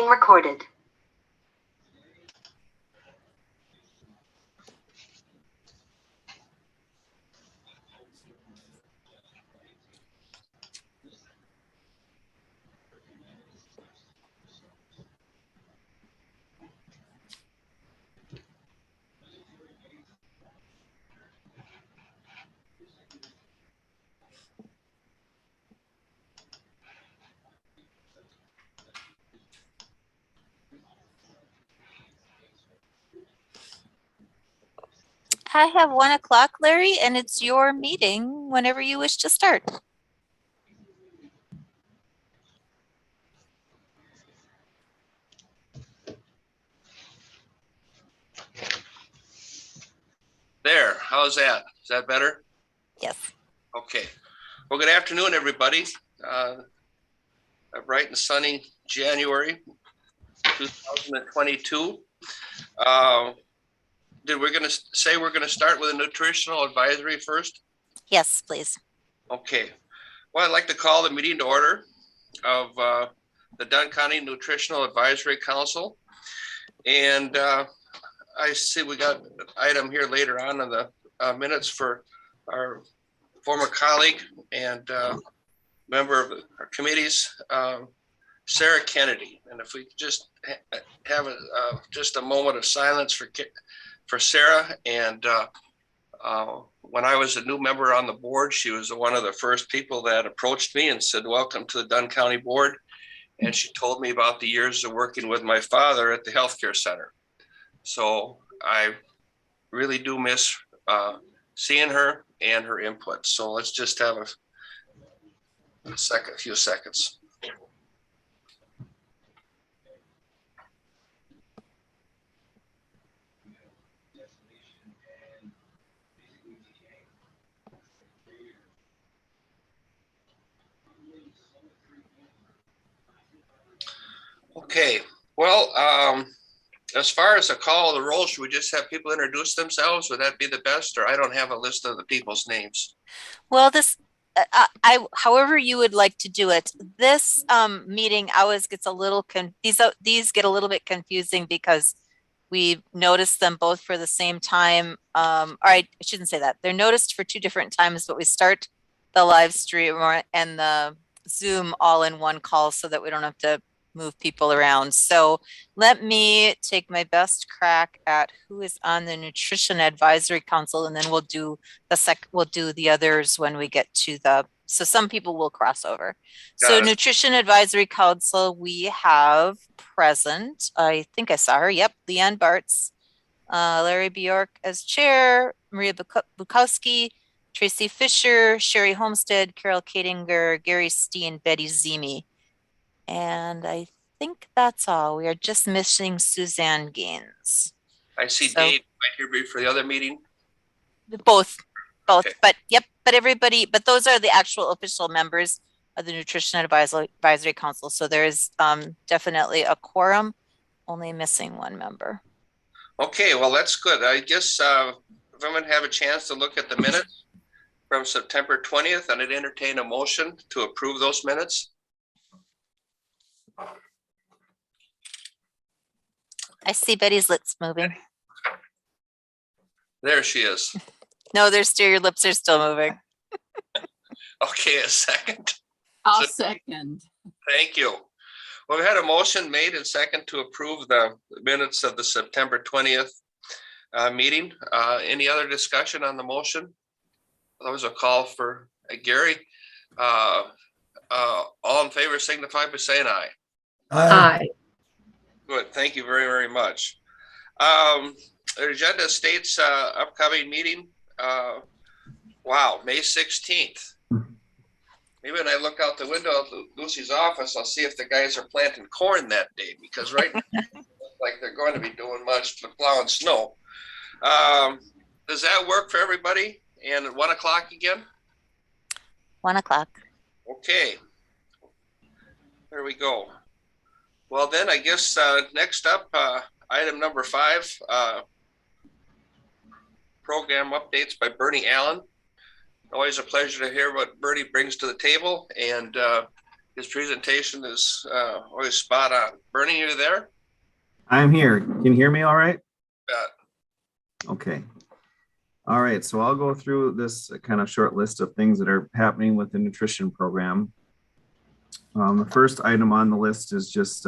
recorded. I have 1 o'clock, Larry, and it's your meeting whenever you wish to start. There, how's that? Is that better? Yes. Okay. Well, good afternoon, everybody. A bright and sunny January 2022. Did we're going to say we're going to start with a nutritional advisory first? Yes, please. Okay. Well, I'd like to call the meeting to order of the Dunn County Nutritional Advisory Council. And I see we got an item here later on in the minutes for our former colleague and member of our committees, Sarah Kennedy. And if we could just have just a moment of silence for Sarah. And when I was a new member on the board, she was one of the first people that approached me and said, "Welcome to the Dunn County Board." And she told me about the years of working with my father at the healthcare center. So I really do miss seeing her and her input. So let's just have a few seconds. Okay, well, as far as the call of the roll, should we just have people introduce themselves? Would that be the best? Or I don't have a list of the people's names. Well, this, however you would like to do it. This meeting always gets a little, these get a little bit confusing because we noticed them both for the same time. All right, I shouldn't say that. They're noticed for 2 different times, but we start the live stream and the Zoom all in one call so that we don't have to move people around. So let me take my best crack at who is on the Nutrition Advisory Council, and then we'll do the others when we get to so some people will cross over. So Nutrition Advisory Council, we have present, I think I saw her, yep, Leanne Bartz, Larry Bjork as chair, Maria Bukowski, Tracy Fisher, Sherry Homestead, Carol Katinger, Gary Steen, Betty Zimi. And I think that's all. We are just missing Suzanne Gaines. I see Dave might here be for the other meeting. Both, Okay. but yep, but everybody, but those are the actual official members of the Nutrition Advisory Council. So there's definitely a quorum, only missing 1 member. Okay, well, that's good. I guess if I'm going to have a chance to look at the minutes from September 20th, and I'd entertain a motion to approve those minutes. I see Betty's lips moving. There she is. No, your lips are still moving. Okay, a second. I'll second. Thank you. Well, we had a motion made and second to approve the minutes of the September 20th meeting. Any other discussion on the motion? That was a call for Gary. All in favor signify by saying aye. Aye. Good, thank you very, very much. The agenda states upcoming meeting. Wow, May 16th. Maybe when I look out the window of Lucy's office, I'll see if the guys are planting corn that day, because right now it looks like they're going to be doing much to plowing snow. Does that work for everybody? And at 1 o'clock again? 1 o'clock. Okay. There we go. Well, then I guess next up, item number 5, program updates by Bernie Allen. Always a pleasure to hear what Bernie brings to the table, and His presentation is always spot on. Bernie, you there? I'm here. Can you hear me all right? Yeah. Okay. All right. So I'll go through this kind of short list of things that are happening with the nutrition program. The first item on the list is just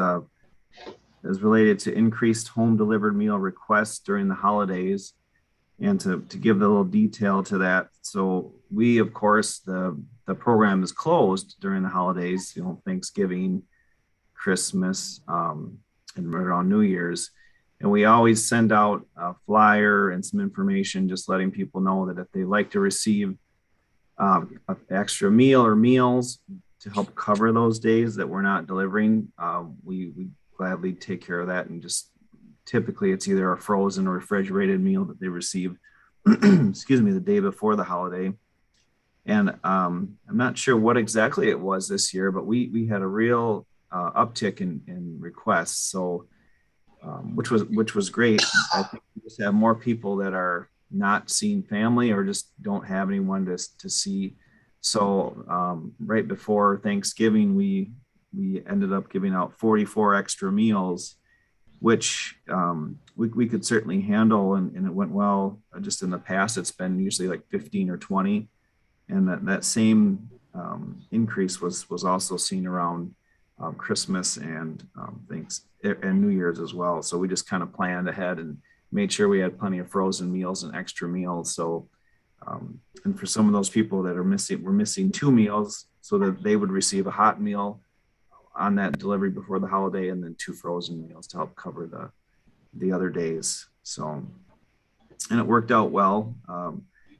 is related to increased home delivered meal requests during the holidays. And to give the little detail to that. So we, of course, the program is closed during the holidays, Thanksgiving, Christmas, and around New Year's. And we always send out a flyer and some information, just letting people know that if they like to receive an extra meal or meals to help cover those days that we're not delivering, we gladly take care of that. And just typically it's either a frozen or refrigerated meal that they receive, excuse me, the day before the holiday. And I'm not sure what exactly it was this year, but we had a real uptick in requests. So, which was great. I think we just have more people that are not seeing family or just don't have anyone to see. So right before Thanksgiving, we ended up giving out 44 extra meals, which we could certainly handle, and it went well. Just in the past, it's been usually like 15 or 20, and that same increase was also seen around Christmas and and New Year's as well. So we just kind of planned ahead and made sure we had plenty of frozen meals and extra meals. So and for some of those people that were missing 2 meals, so that they would receive a hot meal on that delivery before the holiday, and then 2 frozen meals to help cover the other days. So, and it worked out well.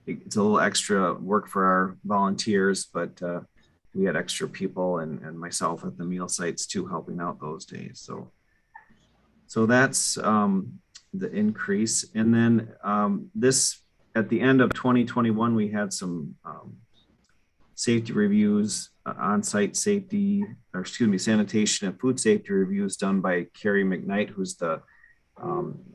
It's a little extra work for our volunteers, but we had extra people and myself at the meal sites too, helping out those days. So that's the increase. And then this, at the end of 2021, we had some safety reviews, on-site safety, or excuse me, sanitation and food safety reviews done by Carrie McKnight, who's the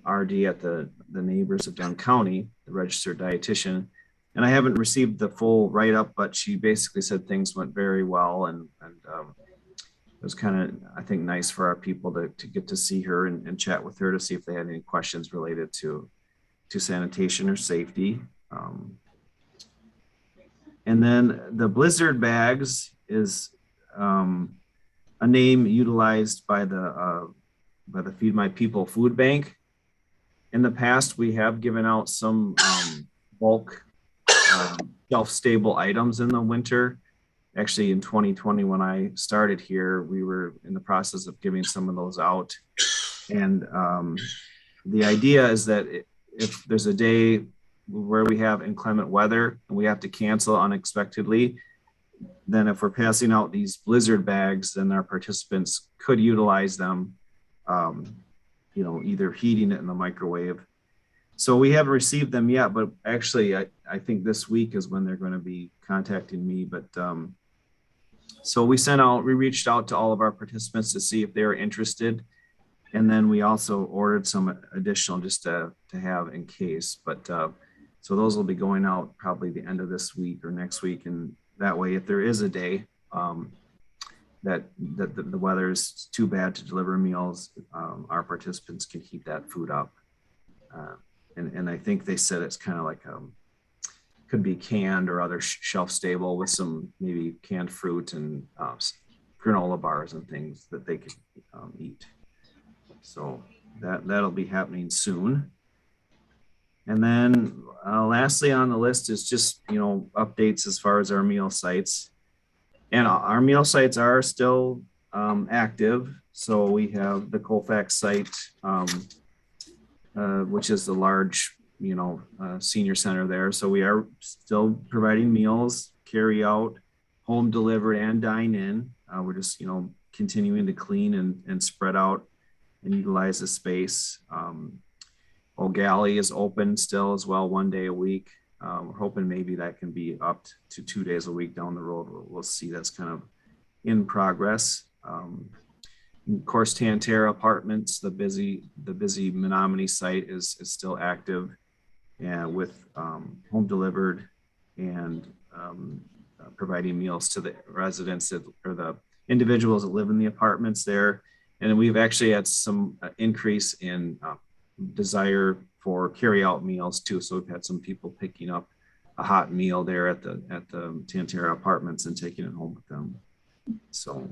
RD at the Neighbors of Dunn County, the registered dietitian. And I haven't received the full write-up, but she basically said things went very well, and it was kind of, I think, nice for our people to get to see her and chat with her to see if they had any questions related to sanitation or safety. And then the blizzard bags is a name utilized by the Feed My People Food Bank. In the past, we have given out some bulk shelf-stable items in the winter. Actually, in 2020, when I started here, we were in the process of giving some of those out. And the idea is that if there's a day where we have inclement weather and we have to cancel unexpectedly, then if we're passing out these blizzard bags, then our participants could utilize them, either heating it in the microwave. So we haven't received them yet, but actually I think this week is when they're going to be contacting me. But so we reached out to all of our participants to see if they were interested. And then we also ordered some additional just to have in case. But so those will be going out probably the end of this week or next week. And that way, if there is a day that the weather is too bad to deliver meals, our participants can heat that food up. And I think they said it's kind of like could be canned or other shelf stable with some maybe canned fruit and granola bars and things that they could eat. So that'll be happening soon. And then lastly on the list is just, updates as far as our meal sites. And our meal sites are still active. So we have the Colfax site, which is the large, senior center there. So we are still providing meals, carry out, home delivered, and dine in. We're just, continuing to clean and spread out and utilize the space. O'Galley is open still as well, 1 day a week. We're hoping maybe that can be up to 2 days a week down the road. We'll see. That's kind of in progress. Of course, Tantera Apartments, the busy Menominee site is still active, and with home delivered and providing meals to the residents or the individuals that live in the apartments there. And we've actually had some increase in desire for carry out meals too. So we've had some people picking up a hot meal there at the Tantera apartments and taking it home with them. So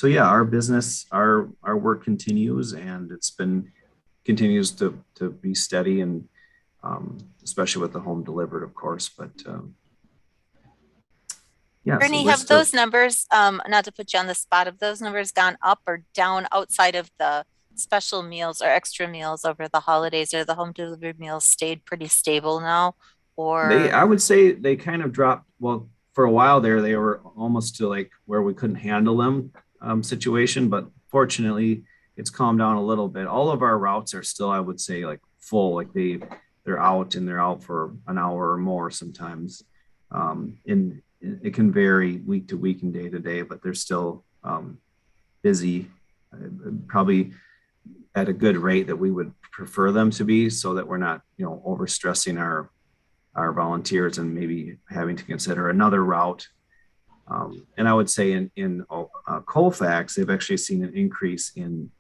yeah, our business, our work continues, and continues to be steady, and especially with the home delivered, of course. But yeah. Bernie, have those numbers, not to put you on the spot, have those numbers gone up or down outside of the special meals or extra meals over the holidays, or the home delivered meals stayed pretty stable now? Or I would say they kind of dropped. Well, for a while there, they were almost to like where we couldn't handle them situation, but fortunately it's calmed down a little bit. All of our routes are still, I would say, like full, like they're out for an hour or more sometimes. And it can vary week to week and day to day, but they're still busy, probably at a good rate that we would prefer them to be, so that we're not, overstressing our volunteers and maybe having to consider another route. And I would say in Colfax, they've actually seen an increase in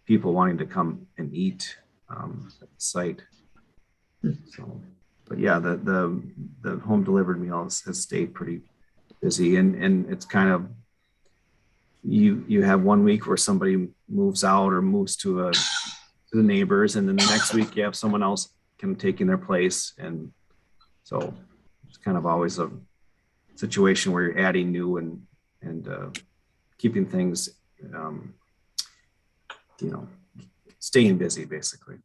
people wanting to come and eat at the site. So, but yeah, the home delivered meals has stayed pretty busy, and it's kind of, you have one week where somebody moves out or moves to the neighbors, and then the next week you have someone else kind of taking their place, and so it's kind of always a situation where you're adding new and keeping things, staying busy basically.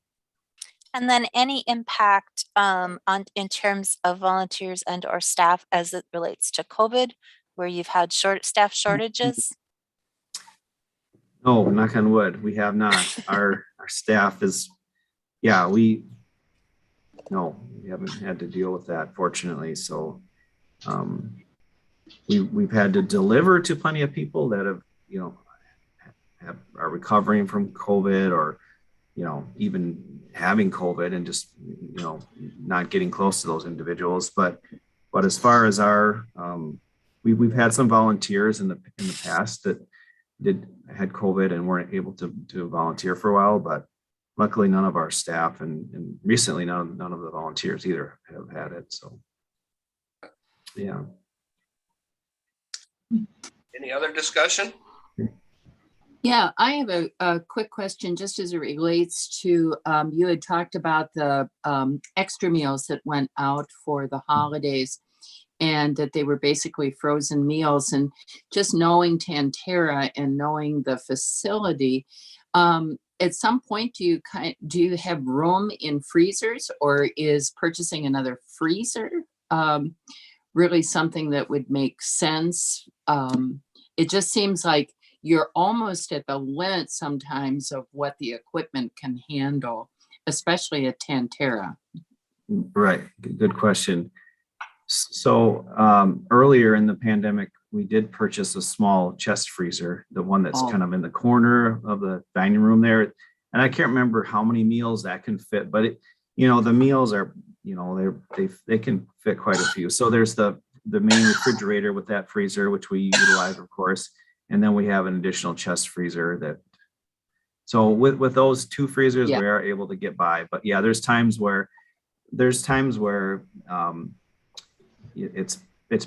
And then any impact in terms of volunteers and or staff as it relates to COVID, where you've had staff shortages? No, knock on wood, we have not. Our staff is, we haven't had to deal with that, fortunately. So we've had to deliver to plenty of people that are recovering from COVID, or even having COVID and just, not getting close to those individuals. But as far as we've had some volunteers in the past that had COVID and weren't able to volunteer for a while, but luckily none of our staff and recently none of the volunteers either have had it. So yeah. Any other discussion? Yeah, I have a quick question just as it relates to, you had talked about the extra meals that went out for the holidays, and that they were basically frozen meals. And just knowing Tantera and knowing the facility, at some point, do you have room in freezers, or is purchasing another freezer really something that would make sense? It just seems like you're almost at the limit sometimes of what the equipment can handle, especially at Tantera. Right. Good question. So earlier in the pandemic, we did purchase a small chest freezer, the one that's kind of in the corner of the dining room there. And I can't remember how many meals that can fit, but the meals are, they can fit quite a few. So there's the main refrigerator with that freezer, which we utilize, of course. And then we have an additional chest freezer so with those two freezers, we are able to get by. But yeah, there's times where it's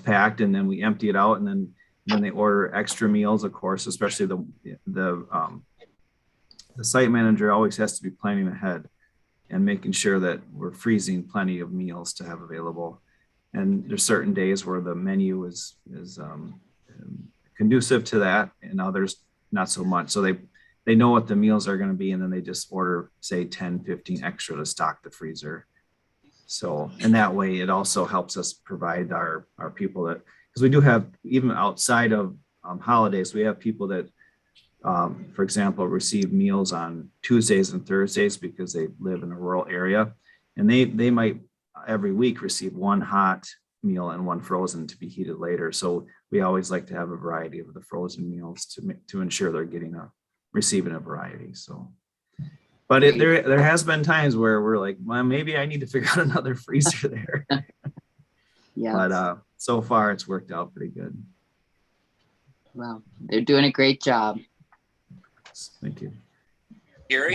packed, and then we empty it out, and then they order extra meals, of course, especially the site manager always has to be planning ahead and making sure that we're freezing plenty of meals to have available. And there's certain days where the menu is conducive to that, and others not so much. So they know what the meals are going to be, and then they just order, say, 10, 15 extra to stock the freezer. So, and that way it also helps us provide our people because we do have, even outside of holidays, we have people that, for example, receive meals on Tuesdays and Thursdays because they live in a rural area, and they might every week receive one hot meal and one frozen to be heated later. So we always like to have a variety of the frozen meals to ensure they're receiving a variety. So, but there has been times where we're like, well, maybe I need to figure out another freezer there. Yeah. But so far it's worked out pretty good. Well, they're doing a great job. Thank you. Gary?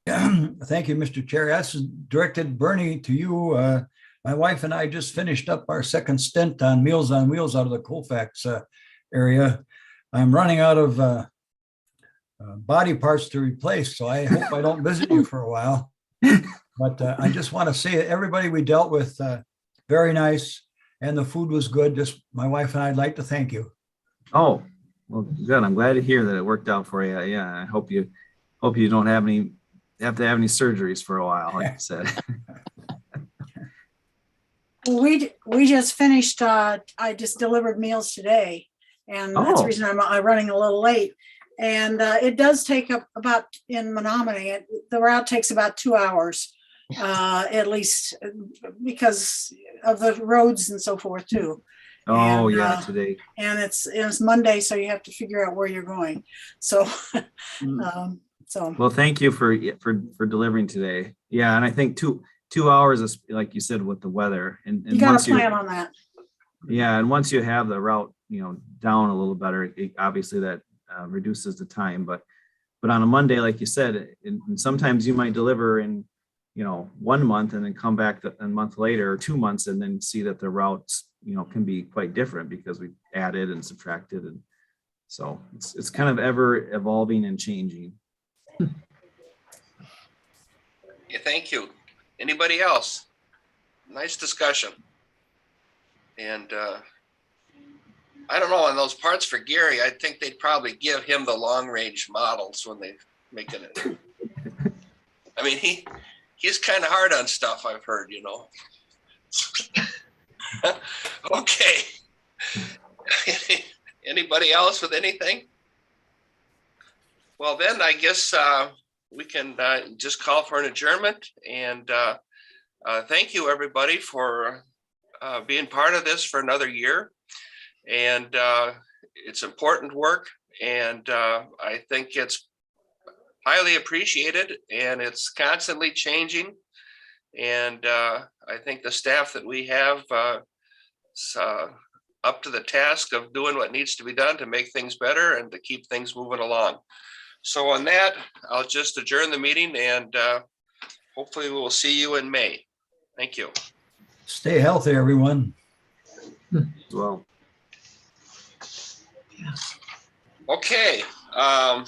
Thank you, Mr. Chair. That's directed, Bernie, to you. My wife and I just finished up our second stint on Meals on Wheels out of the Colfax area. I'm running out of body parts to replace, so I hope I don't visit you for a while. But I just want to say everybody we dealt with, very nice, and the food was good. Just my wife and I'd like to thank you. Oh, well, good. I'm glad to hear that it worked out for you. Yeah, I hope you don't have to have any surgeries for a while, like you said. We just finished, I just delivered meals today, and that's the reason I'm running a little late. And it does take up about, in Menominee, the route takes about 2 hours, at least, because of the roads and so forth too. Oh, And, yeah, today. And it's Monday, so you have to figure out where you're going. So, Well, thank you for delivering today. Yeah, and I think two hours is, like you said, with the weather, and you got to plan on that. Yeah, and once you have the route, down a little better, obviously that reduces the time. But on a Monday, like you said, and sometimes you might deliver in 1 month and then come back a month later or 2 months and then see that the routes can be quite different because we added and subtracted, and so it's kind of ever evolving and changing. Yeah, thank you. Anybody else? Nice discussion. And I don't know, on those parts for Gary, I think they'd probably give him the long range models when they making it. I mean, he's kind of hard on stuff, I've heard, Okay. Anybody else with anything? Well, then I guess we can just call for an adjournment, and thank you everybody for being part of this for another year. And it's important work, and I think it's highly appreciated, and it's constantly changing. And I think the staff that we have is up to the task of doing what needs to be done to make things better and to keep things moving along. So on that, I'll just adjourn the meeting, and hopefully we will see you in May. Thank you. Stay healthy, everyone. Well, Okay. I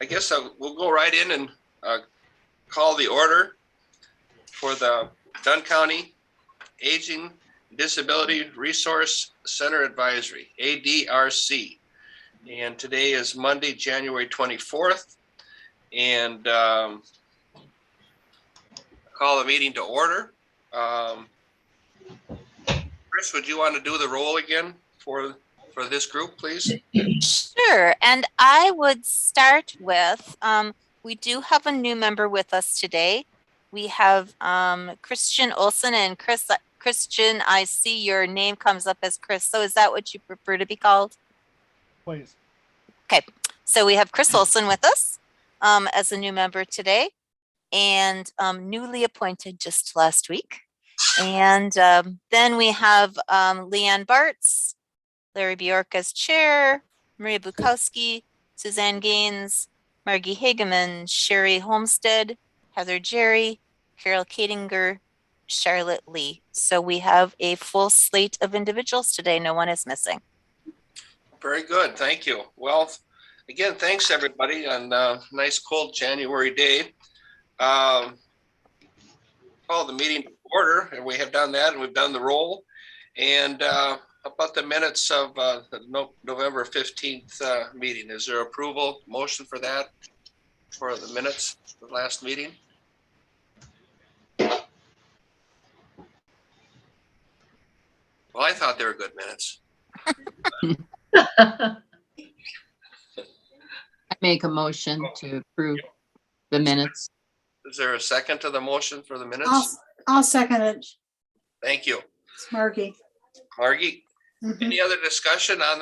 guess we'll go right in and call the order for the Dunn County Aging Disability Resource Center Advisory, ADRC. And today is Monday, January 24th. And call the meeting to order. Chris, would you want to do the roll again for this group, please? Sure. And I would start with, we do have a new member with us today. We have Christian Olson, and Christian, I see your name comes up as Chris. So is that what you prefer to be called? Please. Okay. So we have Chris Olson with us as a new member today, and newly appointed just last week. And then we have Leanne Bartz, Larry Bjork as chair, Maria Bukowski, Suzanne Gaines, Margie Hageman, Sherry Homestead, Heather Jerry, Carol Katinger, Charlotte Lee. So we have a full slate of individuals today. No one is missing. Very good. Thank you. Well, again, thanks everybody on a nice cold January day. Call the meeting to order, and we have done that, and we've done the roll. And about the minutes of the November 15th meeting, is there approval, motion for that, for the minutes of the last meeting? Well, I thought they were good minutes. I make a motion to approve the minutes. Is there a second to the motion for the minutes? I'll second it. Thank you. It's Margie. Margie, Mhm. any other discussion on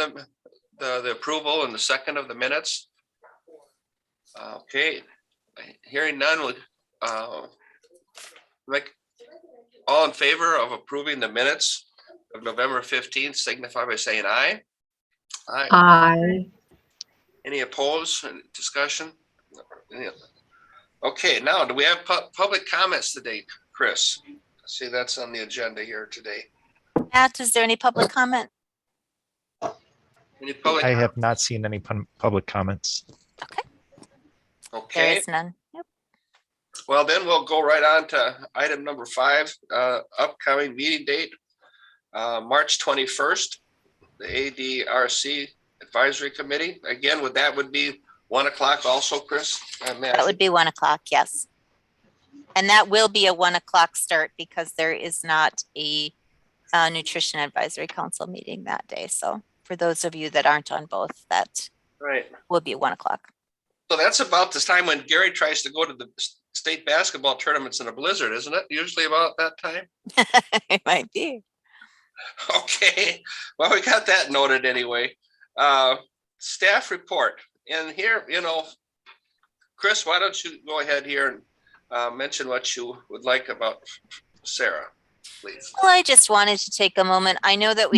the approval and the second of the minutes? Okay, hearing none, would like all in favor of approving the minutes of November 15th, signify by saying aye. Aye. Aye. Any opposed? Any discussion? Any- Okay, now, do we have public comments today, Chris? See, that's on the agenda here today. Matt, is there any public comment? Any public? I have not seen any public comments. Okay, there Okay, is none. Yep. well, then we'll go right on to item number 5, upcoming meeting date, March 21st, the ADRC Advisory Committee. Again, that would be 1 o'clock also, Chris? That would be 1 o'clock, yes. And that will be a 1 o'clock start because there is not a Nutrition Advisory Council meeting that day. So for those of you that aren't on both, that Right. will be 1 o'clock. So that's about this time when Gary tries to go to the state basketball tournaments in a blizzard, isn't it? Usually about that time? It might be. Okay, well, we got that noted anyway. Staff report. And here, Chris, why don't you go ahead here and mention what you would like about Sarah, please. Well, I just wanted to take a moment. I know that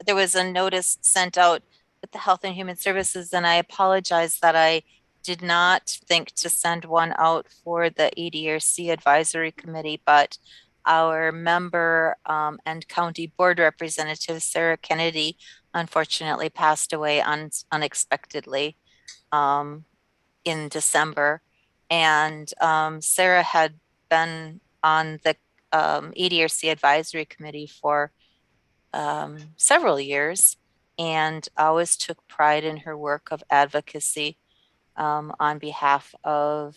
there was a notice sent out with the Health and Human Services, and I apologize that I did not think to send one out for the ADRC Advisory Committee, but our member and county board representative, Sarah Kennedy, unfortunately passed away unexpectedly in December. And Sarah had been on the ADRC Advisory Committee for several years and always took pride in her work of advocacy on behalf of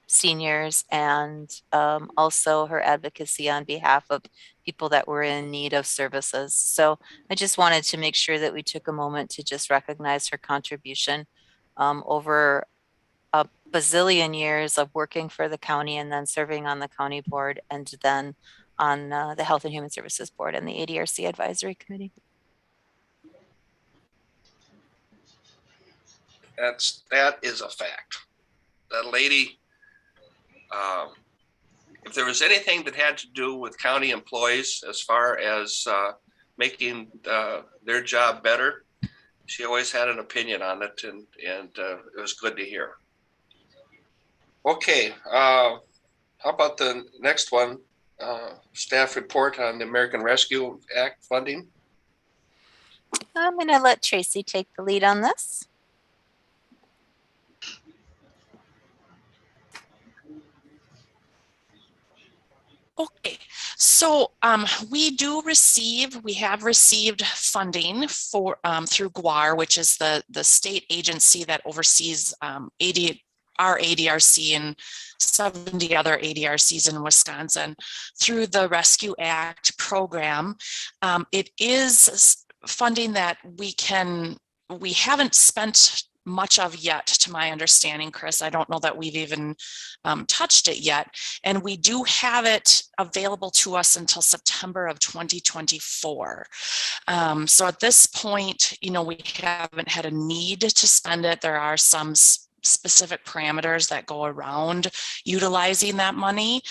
seniors and also her advocacy on behalf of people that were in need of services. So I just wanted to make sure that we took a moment to just recognize her contribution over a bazillion years of working for the county and then serving on the county board and then on the Health and Human Services Board and the ADRC Advisory Committee. That is a fact. That lady, if there was anything that had to do with county employees as far as making their job better, she always had an opinion on it, and it was good to hear. Okay, how about the next one? Staff report on the American Rescue Act funding. I'm going to let Tracy take the lead on this. Okay, so we have received funding for through GWAR, which is the state agency that oversees our ADRC and 70 other ADRCs in Wisconsin through the Rescue Act program. It is funding that we haven't spent much of yet, to my understanding, Chris. I don't know that we've even touched it yet. And we do have it available to us until September of 2024. So at this point, we haven't had a need to spend it. There are some specific parameters that go around utilizing that money.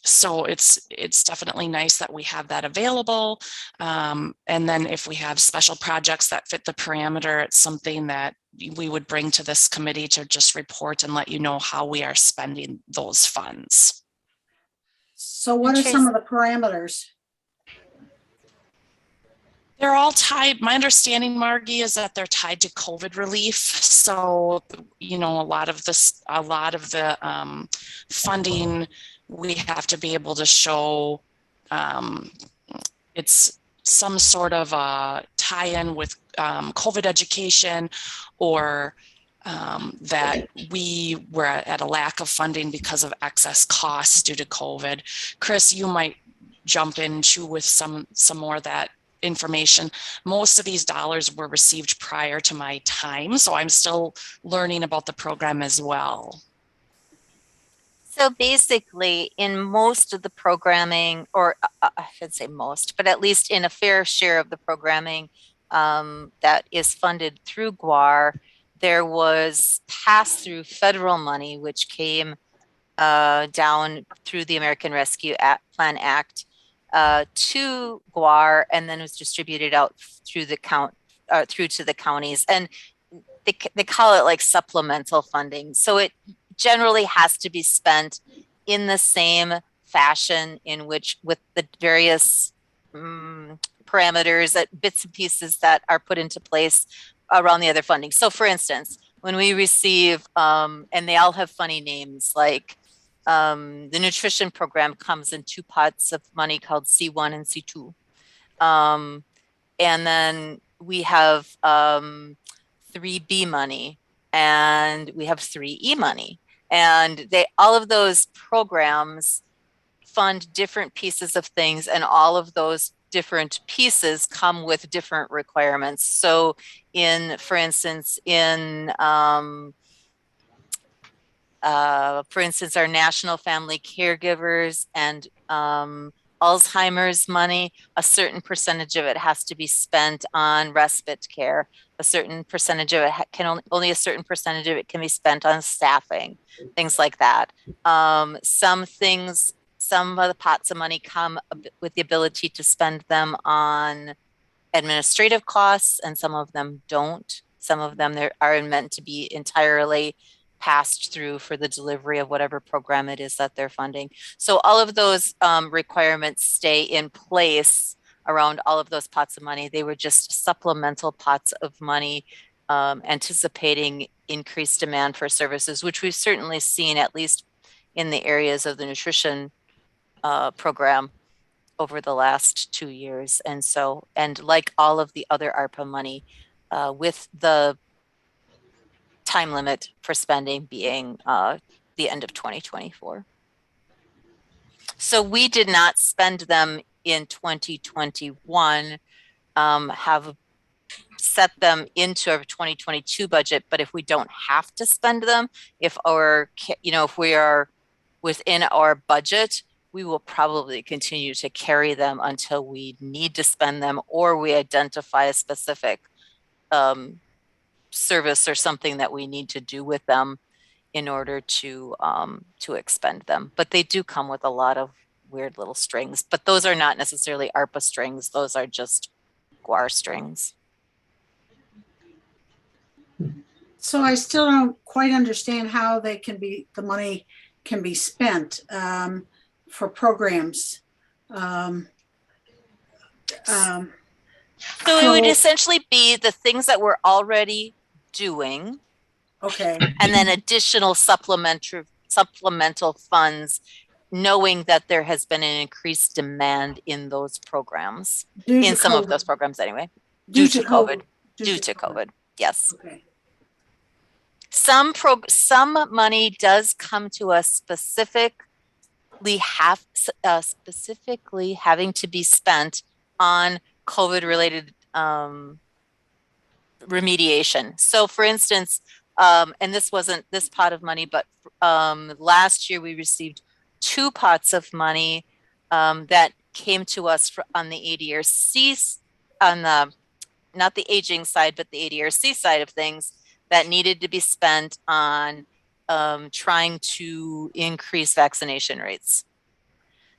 So it's definitely nice that we have that available. And then if we have special projects that fit the parameter, it's something that we would bring to this committee to just report and let you know how we are spending those funds. So what are some of the parameters? They're all tied. My understanding, Margie, is that they're tied to COVID relief. So, a lot of the funding, we have to be able to show it's some sort of a tie-in with COVID education, or that we were at a lack of funding because of excess costs due to COVID. Chris, you might jump into with some more of that information. Most of these dollars were received prior to my time, so I'm still learning about the program as well. So basically, in most of the programming, or I should say most, but at least in a fair share of the programming that is funded through GWAR, there was pass-through federal money, which came down through the American Rescue Plan Act to GWAR, and then was distributed out through the through to the counties. And they call it like supplemental funding. So it generally has to be spent in the same fashion in which, with the various parameters, that bits and pieces that are put into place around the other funding. So for instance, when we receive, and they all have funny names, like the nutrition program comes in 2 pots of money called C1 and C2. And then we have 3B money, and we have 3E money. And all of those programs fund different pieces of things, and all of those different pieces come with different requirements. So for instance, our National Family Caregivers and Alzheimer's money, a certain percentage of it has to be spent on respite care. A certain percentage of it only a certain percentage of it can be spent on staffing, things like that. Some of the pots of money come with the ability to spend them on administrative costs, and some of them don't. Some of them are meant to be entirely passed through for the delivery of whatever program it is that they're funding. So all of those requirements stay in place around all of those pots of money. They were just supplemental pots of money, anticipating increased demand for services, which we've certainly seen, at least in the areas of the nutrition program, over the last 2 years. And like all of the other ARPA money, with the time limit for spending being the end of 2024. So we did not spend them in 2021, have set them into our 2022 budget. But if we don't have to spend them, if we are within our budget, we will probably continue to carry them until we need to spend them, or we identify a specific service or something that we need to do with them in order to expend them. But they do come with a lot of weird little strings, but those are not necessarily ARPA strings. Those are just GWAR strings. So I still don't quite understand how the money can be spent for programs. So it would essentially be the things that we're already doing. Okay. And then additional supplemental funds, knowing that there has been an increased demand in those programs, in some of those programs anyway, due to COVID. Due to COVID, yes. Okay. Some money does come to us specifically having to be spent on COVID-related remediation. So for instance, and this wasn't this pot of money, but last year we received 2 pots of money that came to us on the ADRC, not the aging side, but the ADRC side of things, that needed to be spent on trying to increase vaccination rates.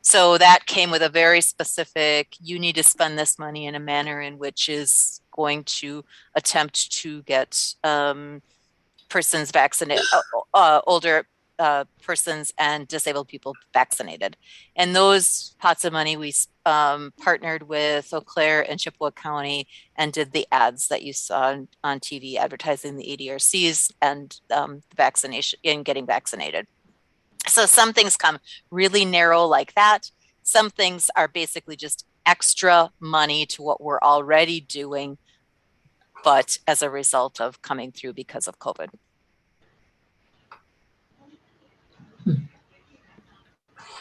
So that came with a very specific, you need to spend this money in a manner in which is going to attempt to get persons vaccinated, older persons and disabled people vaccinated. And those pots of money, we partnered with Eau Claire and Chippewa County and did the ads that you saw on TV advertising the ADRCs and vaccination and getting vaccinated. So some things come really narrow like that. Some things are basically just extra money to what we're already doing, but as a result of coming through because of COVID.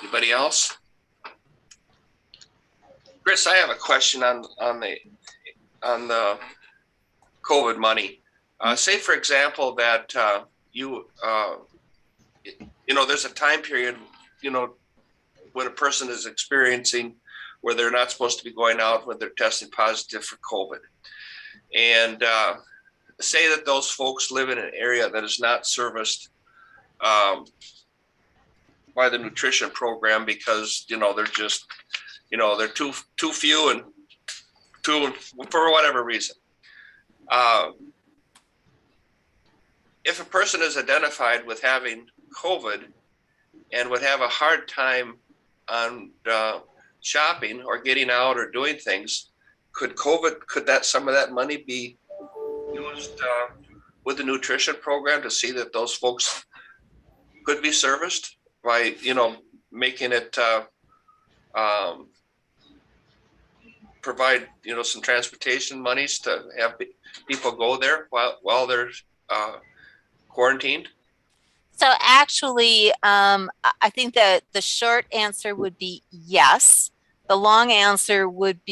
Anybody else? Chris, I have a question on the COVID money. Say, for example, that there's a time period, when a person is experiencing where they're not supposed to be going out when they're testing positive for COVID. And say that those folks live in an area that is not serviced by the nutrition program because, they're just, they're too few and for whatever reason. If a person is identified with having COVID and would have a hard time on shopping or getting out or doing things, could some of that money be used with the nutrition program to see that those folks could be serviced by, making it provide, some transportation monies to have people go there while they're quarantined? So actually, I think that the short answer would be yes. The longer answer would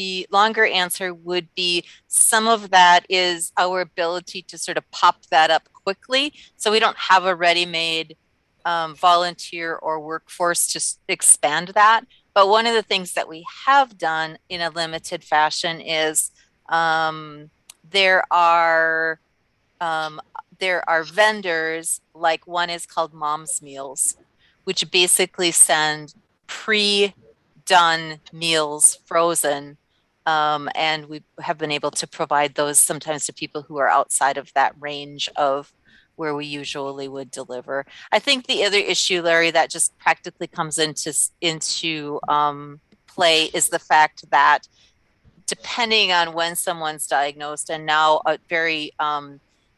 be some of that is our ability to sort of pop that up quickly. So we don't have a ready-made volunteer or workforce to expand that. But one of the things that we have done in a limited fashion is there are vendors, like one is called Mom's Meals, which basically send pre-done meals frozen. And we have been able to provide those sometimes to people who are outside of that range of where we usually would deliver. I think the other issue, Larry, that just practically comes into play is the fact that depending on when someone's diagnosed, and now a very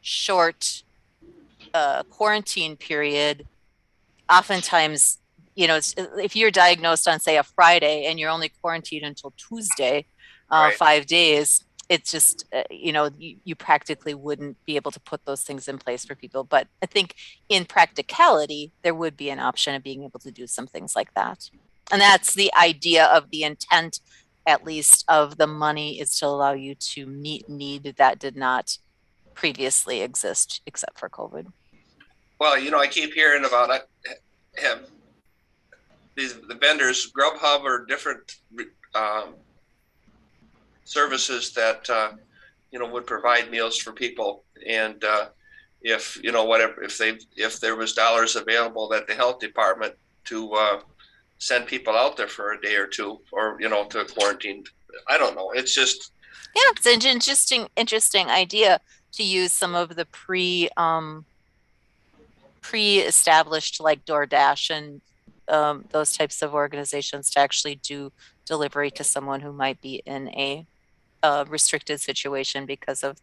short quarantine period, oftentimes, if you're diagnosed on, say, a Friday and you're only quarantined until Tuesday, right. 5 days, it's just, you practically wouldn't be able to put those things in place for people. But I think in practicality, there would be an option of being able to do some things like that. And that's the idea of the intent, at least, of the money, is to allow you to meet need that did not previously exist except for COVID. Well, I keep hearing about the vendors, Grubhub or different services that would provide meals for people, and if there was dollars available at the health department to send people out there for a day or two, or to quarantine. I don't know. It's just it's an interesting idea to use some of the pre-established, like DoorDash and those types of organizations, to actually do delivery to someone who might be in a restricted situation because of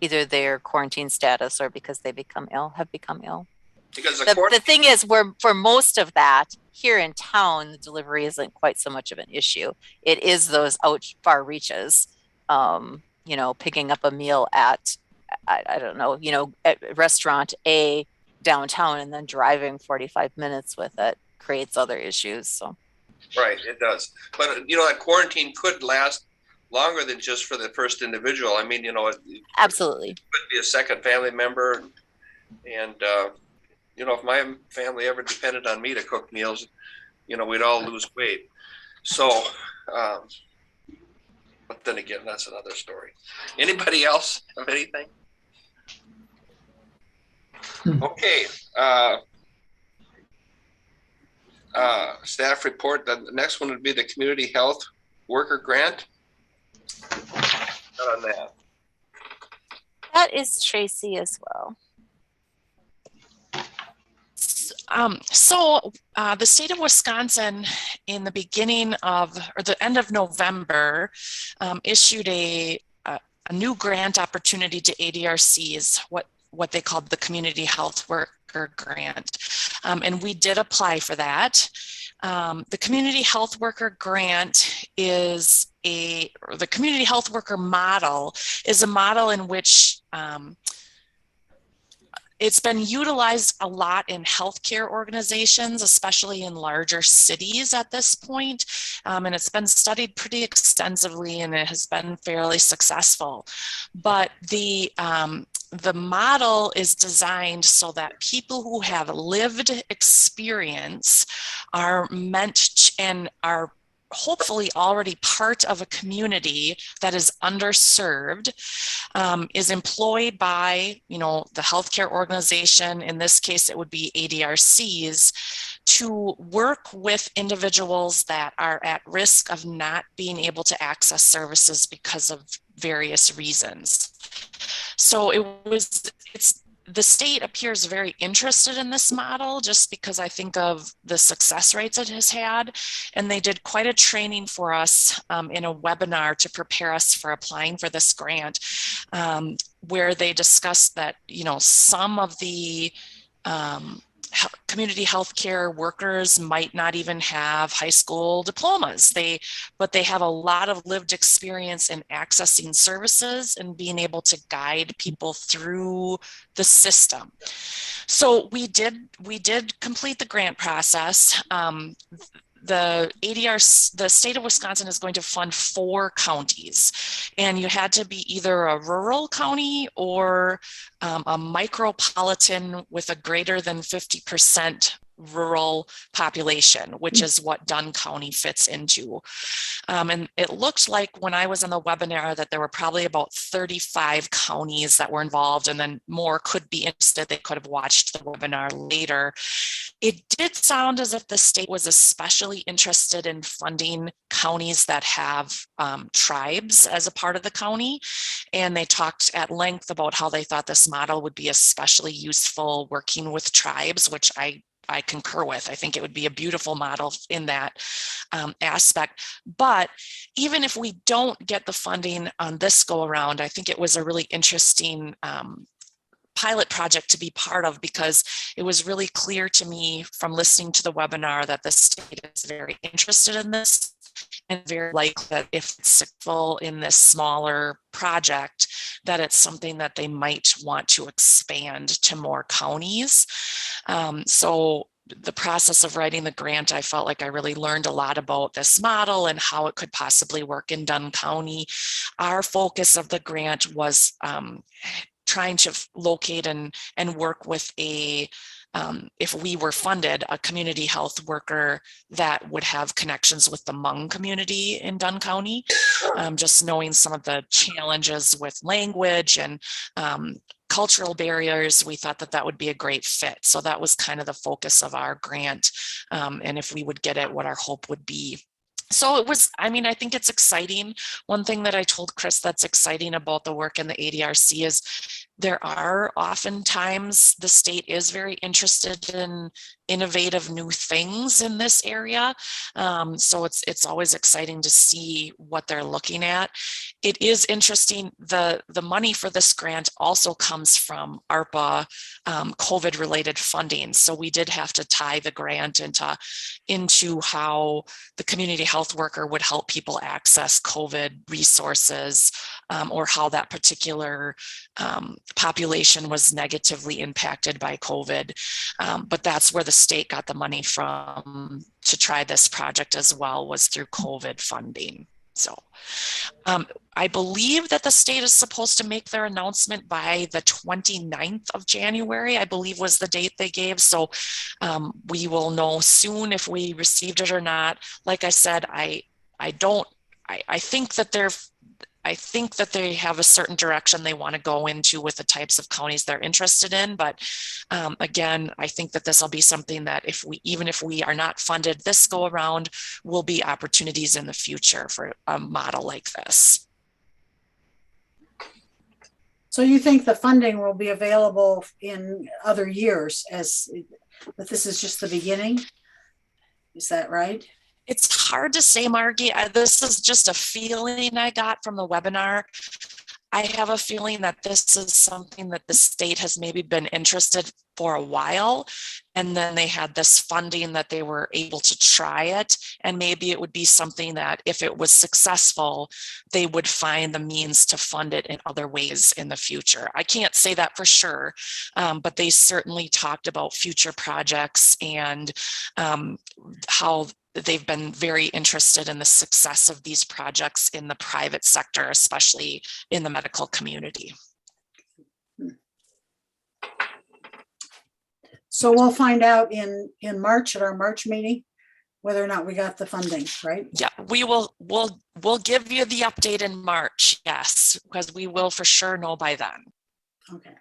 either their quarantine status or because they have become ill. Because the thing is, for most of that here in town, the delivery isn't quite so much of an issue. It is those far reaches, picking up a meal at, I don't know, at restaurant A downtown and then driving 45 minutes with it creates other issues. So. Right, it does. But, that quarantine could last longer than just for the first individual. I mean, absolutely. It could be a second family member. And, if my family ever depended on me to cook meals, we'd all lose weight. So, but then again, that's another story. Anybody else have anything? Okay. Staff report. The next one would be the community health worker grant. Not on that. That is Tracy as well. So the state of Wisconsin, in the beginning of, or the end of November, issued a new grant opportunity to ADRCs, what they called the Community Health Worker Grant. And we did apply for that. The Community Health Worker Grant is the Community Health Worker model is a model in which it's been utilized a lot in healthcare organizations, especially in larger cities at this point. And it's been studied pretty extensively, and it has been fairly successful. But the model is designed so that people who have lived experience are meant and are hopefully already part of a community that is underserved, is employed by, the healthcare organization. In this case, it would be ADRCs, to work with individuals that are at risk of not being able to access services because of various reasons. So the state appears very interested in this model just because I think of the success rates it has had. And they did quite a training for us in a webinar to prepare us for applying for this grant, where they discussed that, you know, some of the community healthcare workers might not even have high school diplomas. But they have a lot of lived experience in accessing services and being able to guide people through the system. So we did complete the grant process. The ADRC, the state of Wisconsin, is going to fund 4 counties, and you had to be either a rural county or a micropolitan with a greater than 50% rural population, which is what Dunn County fits into. And it looked like when I was on the webinar that there were probably about 35 counties that were involved, and then more could be interested. They could have watched the webinar later. It did sound as if the state was especially interested in funding counties that have tribes as a part of the county. And they talked at length about how they thought this model would be especially useful working with tribes, which I concur with. I think it would be a beautiful model in that aspect. But even if we don't get the funding on this go around, I think it was a really interesting pilot project to be part of, because it was really clear to me from listening to the webinar that the state is very interested in this, and very likely that if it's successful in this smaller project, that it's something that they might want to expand to more counties. So the process of writing the grant, I felt like I really learned a lot about this model and how it could possibly work in Dunn County. Our focus of the grant was trying to locate and work with if we were funded, a community health worker that would have connections with the Hmong community in Dunn County. Just knowing some of the challenges with language and cultural barriers, we thought that that would be a great fit. So that was kind of the focus of our grant. And if we would get it, what our hope would be. So it was, I mean, I think it's exciting. One thing that I told Chris that's exciting about the work in the ADRC is there are oftentimes the state is very interested in innovative new things in this area. So it's always exciting to see what they're looking at. It is interesting, the money for this grant also comes from ARPA COVID related funding. So we did have to tie the grant into how the community health worker would help people access COVID resources, or how that particular population was negatively impacted by COVID. But that's where the state got the money from to try this project as well, was through COVID funding. So I believe that the state is supposed to make their announcement by the 29th of January, I believe was the date they gave. So we will know soon if we received it or not. Like I said, I think that they have a certain direction they want to go into with the types of counties they're interested in. But again, I think that this will be something that even if we are not funded this go around, will be opportunities in the future for a model like this. So you think the funding will be available in other years, but this is just the beginning? Is that right? It's hard to say, Margie. This is just a feeling I got from the webinar. I have a feeling that this is something that the state has maybe been interested for a while, and then they had this funding that they were able to try it, and maybe it would be something that if it was successful, they would find the means to fund it in other ways in the future. I can't say that for sure, but they certainly talked about future projects and how they've been very interested in the success of these projects in the private sector, especially in the medical community. So we'll find out in March at our March meeting whether or not we got the funding, right? Yeah, we'll give you the update in March, yes, because we will for sure know by then. Okay.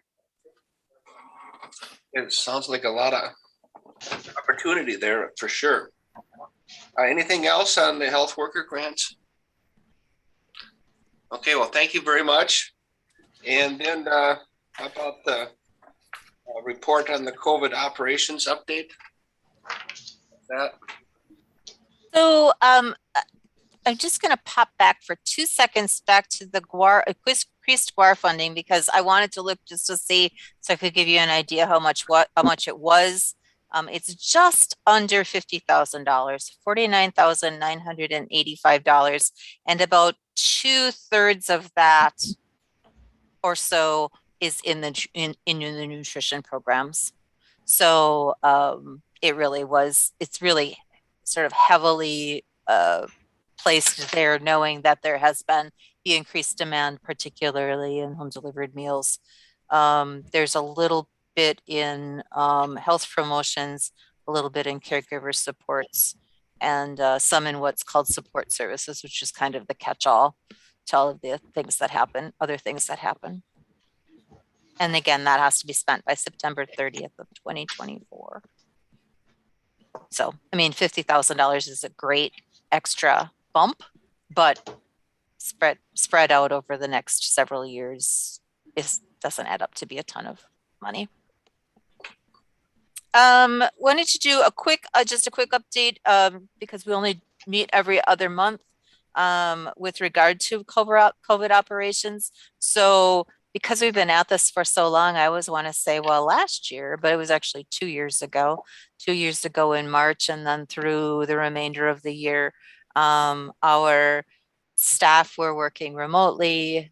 It sounds like a lot of opportunity there for sure. Anything else on the health worker grants? Okay, well, thank you very much. And then how about the report on the COVID operations update? That. So I'm just going to pop back for 2 seconds back to the increased GUAR funding, because I wanted to look just to see, so I could give you an idea how much it was. It's just under $50,000, $49,985, and about 2/3 of that or so is in the nutrition programs. So it's really sort of heavily placed there, knowing that there has been the increased demand, particularly in home delivered meals. There's a little bit in health promotions, a little bit in caregiver supports, and some in what's called support services, which is kind of the catch-all to all of the things that happen, other things that happen. And again, that has to be spent by September 30th of 2024. So, I mean, $50,000 is a great extra bump, but spread out over the next several years doesn't add up to be a ton of money. Wanted to do just a quick update because we only meet every other month with regard to COVID operations. So because we've been at this for so long, I always want to say, well, last year, but it was actually 2 years ago in March, and then through the remainder of the year, our staff were working remotely,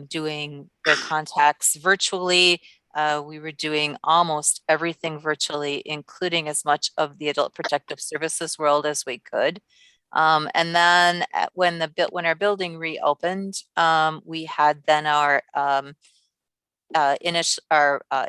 doing their contacts virtually. We were doing almost everything virtually, including as much of the adult protective services world as we could. And then when our building reopened, we had then our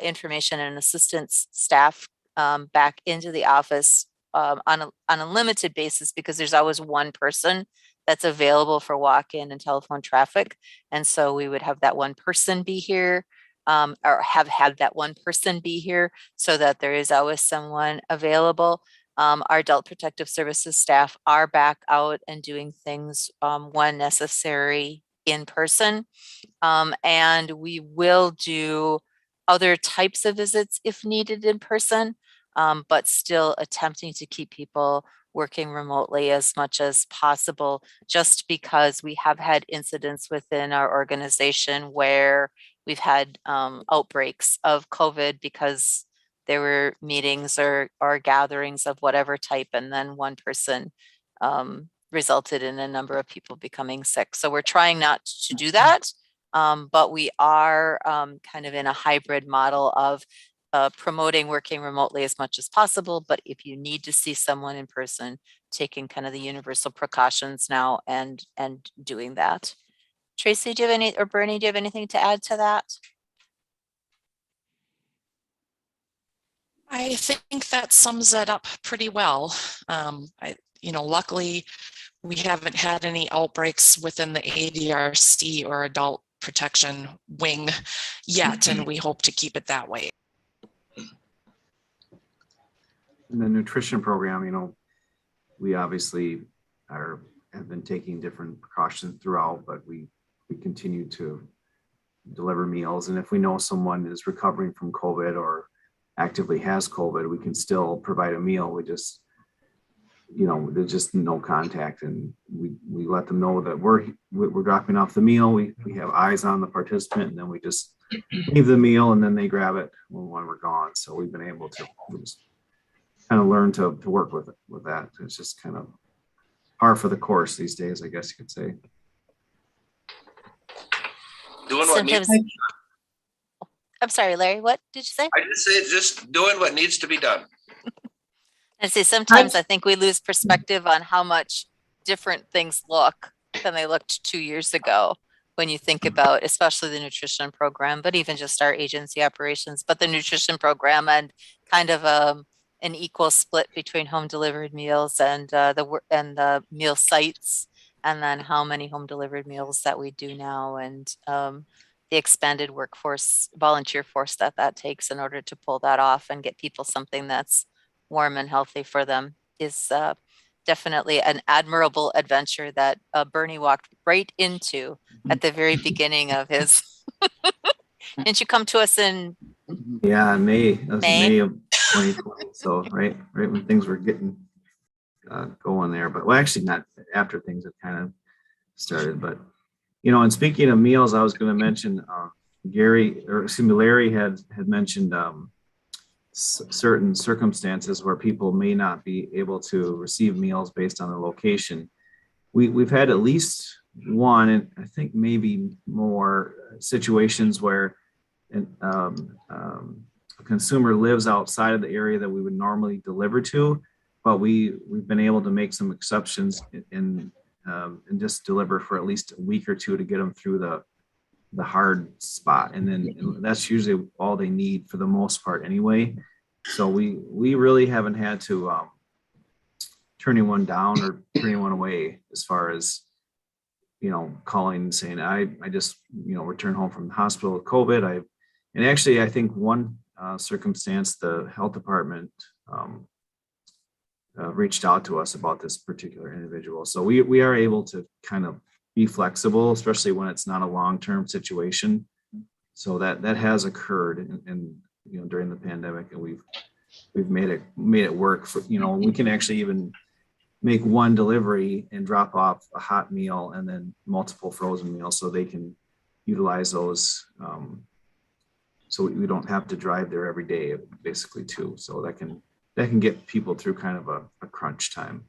information and assistance staff back into the office on a limited basis, because there's always one person that's available for walk-in and telephone traffic. And so we would have that one person be here, or have had that one person be here, so that there is always someone available. Our adult protective services staff are back out and doing things when necessary in person. And we will do other types of visits if needed in person, but still attempting to keep people working remotely as much as possible, just because we have had incidents within our organization where we've had outbreaks of COVID because there were meetings or gatherings of whatever type, and then one person resulted in a number of people becoming sick. So we're trying not to do that, but we are kind of in a hybrid model of promoting working remotely as much as possible. But if you need to see someone in person, taking kind of the universal precautions now and doing that. Tracy, do you have or Bernie, do you have anything to add to that? I think that sums it up pretty well. Luckily, we haven't had any outbreaks within the ADRC or adult protection wing yet, and we hope to keep it that way. In the nutrition program, we obviously have been taking different precautions throughout, but we continue to deliver meals. And if we know someone is recovering from COVID or actively has COVID, we can still provide a meal. We just, there's just no contact, and we let them know that we're dropping off the meal. We have eyes on the participant, and then we just leave the meal, and then they grab it when we're gone. So we've been able to just kind of learn to work with that. It's just kind of par for the course these days, I guess you could say. Doing what needs. I'm sorry, Larry, what did you say? I just say just doing what needs to be done. I say sometimes I think we lose perspective on how much different things look than they looked 2 years ago, when you think about especially the nutrition program, but even just our agency operations, but the nutrition program and kind of an equal split between home delivered meals and the meal sites, and then how many home delivered meals that we do now, and the expanded workforce, volunteer force that takes in order to pull that off and get people something that's warm and healthy for them is definitely an admirable adventure that Bernie walked right into at the very beginning of his. Didn't you come to us in Yeah, May. That was May? May of 2020. So right when things were getting going there, but well, actually not after things had kind of started. But and speaking of meals, I was going to mention Larry had mentioned certain circumstances where people may not be able to receive meals based on the location. We've had at least one, and I think maybe more situations where a consumer lives outside of the area that we would normally deliver to, but we've been able to make some exceptions and just deliver for at least a week or two to get them through the hard spot, and then that's usually all they need for the most part anyway. So we really haven't had to turn anyone down or turn anyone away as far as calling and saying I just returned home from the hospital with COVID. And actually I think one circumstance, the health department reached out to us about this particular individual. So we are able to kind of be flexible, especially when it's not a long-term situation. So that has occurred and during the pandemic, and we've made it work for, we can actually even make one delivery and drop off a hot meal and then multiple frozen meals so they can utilize those. So we don't have to drive there every day basically too. So that can get people through kind of a crunch time.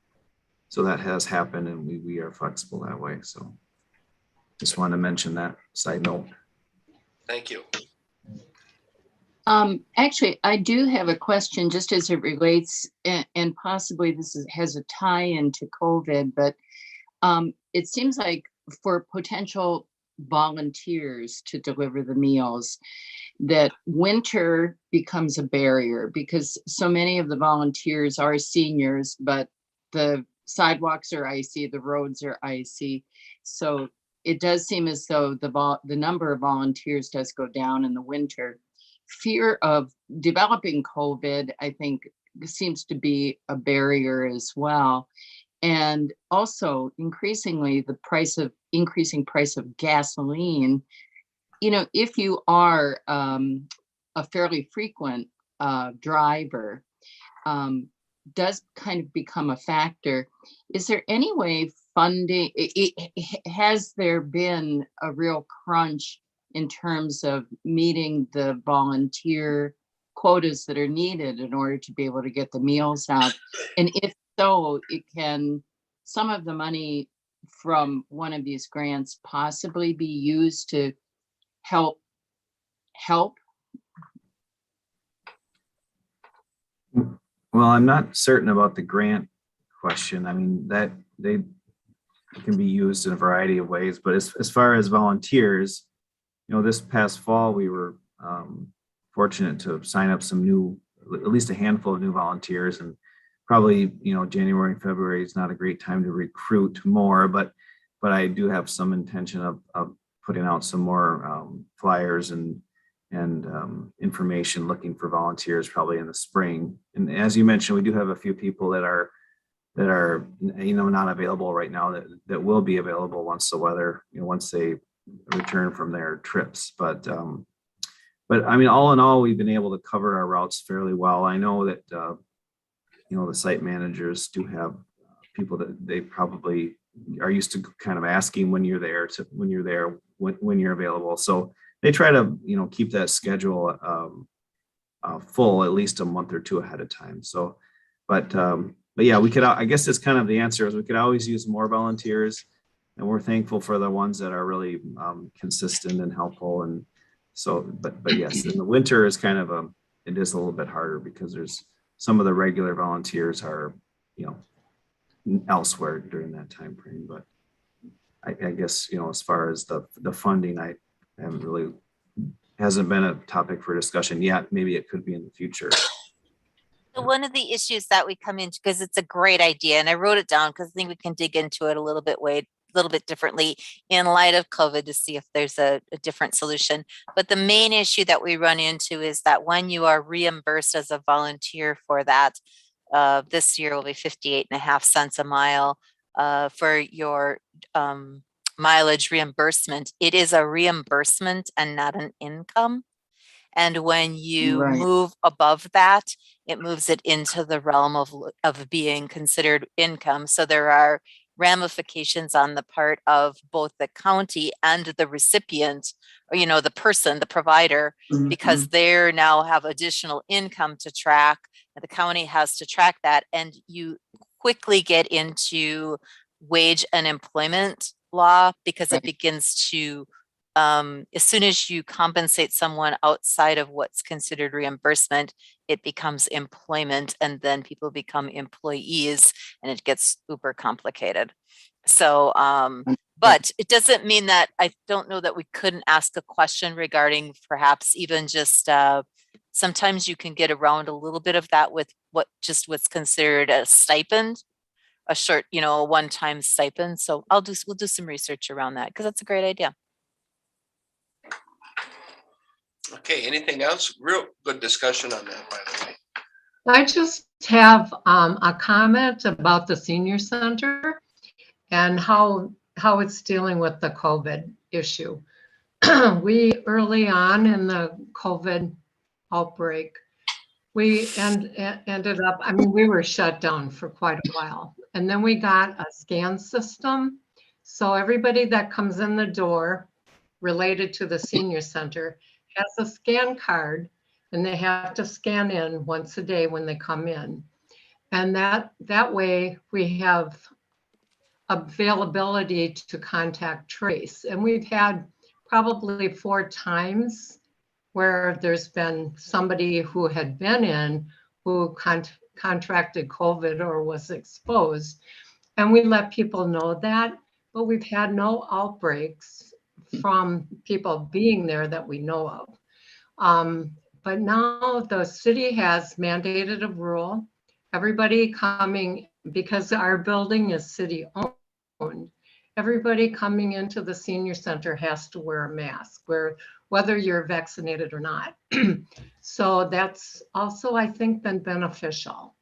So that has happened, and we are flexible that way. So just wanted to mention that side note. Thank you. Actually, I do have a question just as it relates, and possibly this has a tie into COVID, but it seems like for potential volunteers to deliver the meals, that winter becomes a barrier because so many of the volunteers are seniors, but the sidewalks are icy, the roads are icy. So it does seem as though the number of volunteers does go down in the winter. Fear of developing COVID, I think, seems to be a barrier as well. And also increasingly the increasing price of gasoline. If you are a fairly frequent driver, does kind of become a factor. Is there any way funding, has there been a real crunch in terms of meeting the volunteer quotas that are needed in order to be able to get the meals out? And if so, can some of the money from one of these grants possibly be used to help? Well, I'm not certain about the grant question. I mean, that they can be used in a variety of ways, but as far as volunteers, this past fall, we were fortunate to sign up at least a handful of new volunteers, and probably, January and February is not a great time to recruit more, but I do have some intention of putting out some more flyers and information looking for volunteers probably in the spring. And as you mentioned, we do have a few people that are not available right now that will be available once the weather, once they return from their trips. But I mean, all in all, we've been able to cover our routes fairly well. I know that the site managers do have people that they probably are used to kind of asking when you're there, when you're available. So they try to keep that schedule full at least a month or two ahead of time. So, but yeah, we could. I guess it's kind of the answer is we could always use more volunteers, and we're thankful for the ones that are really consistent and helpful. And so, but yes, in the winter is kind of it is a little bit harder because there's some of the regular volunteers are elsewhere during that time frame. But I guess as far as the funding, I haven't really hasn't been a topic for discussion yet. Maybe it could be in the future. So one of the issues that we come into, because it's a great idea, and I wrote it down because I think we can dig into it a little bit differently in light of COVID to see if there's a different solution. But the main issue that we run into is that when you are reimbursed as a volunteer for that, this year will be 58.5 cents a mile for your mileage reimbursement. It is a reimbursement and not an income. And when you Right. move above that, it moves it into the realm of being considered income. So there are ramifications on the part of both the county and the recipient, or, you know, the person, the provider, because they now have additional income to track. And the county has to track that. And you quickly get into wage and employment law because it begins to as soon as you compensate someone outside of what's considered reimbursement, it becomes employment, and then people become employees, and it gets super complicated. So, but it doesn't mean that I don't know that we couldn't ask a question regarding perhaps even just sometimes you can get around a little bit of that with what's considered a stipend, a short, you know, a one-time stipend. So we'll do some research around that because that's a great idea. Okay, anything else? Real good discussion on that, by the way. I just have a comment about the senior center and how it's dealing with the COVID issue. We early on in the COVID outbreak, we ended up, I mean, we were shut down for quite a while. And then we got a scan system. So everybody that comes in the door related to the senior center has a scan card, and they have to scan in once a day when they come in. And that way we have availability to contact trace. And we've had probably 4 times where there's been somebody who had been in who contracted COVID or was exposed. And we let people know that, but we've had no outbreaks from people being there that we know of. But now the city has mandated a rule. Everybody coming, because our building is city owned, everybody coming into the senior center has to wear a mask, whether you're vaccinated or not. So that's also, I think, been beneficial.